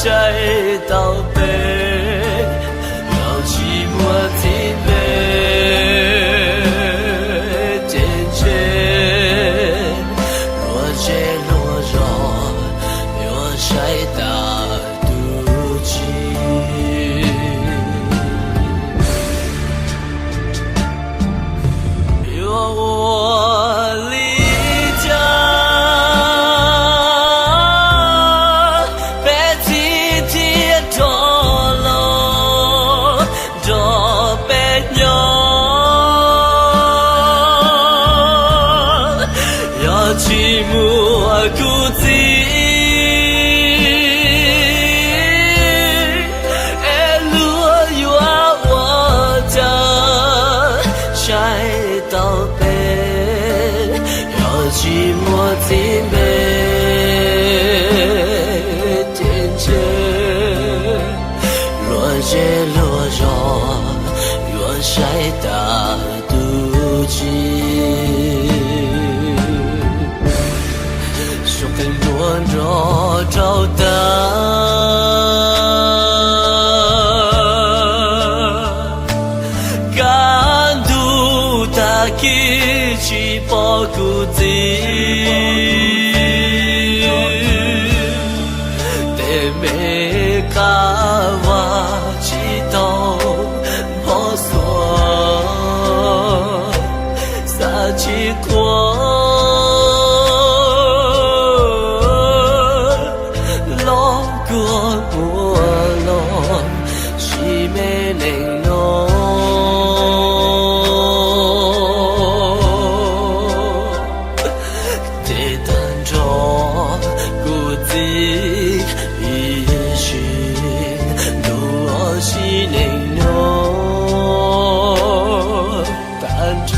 晒到背，要寂寞停背，渐渐落结落肉，又晒到肚脐。若我离家，别提提多了，多别扭，要寂寞孤寂。到背，要寂寞停背，渐渐落结落肉，又晒到肚脐。说更多肉找到。一起保护自己，但没卡哇祈祷婆娑，撒气过，老过波浪，西美玲珑。一心路西内容单愁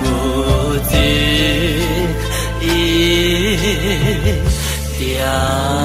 不尽一条。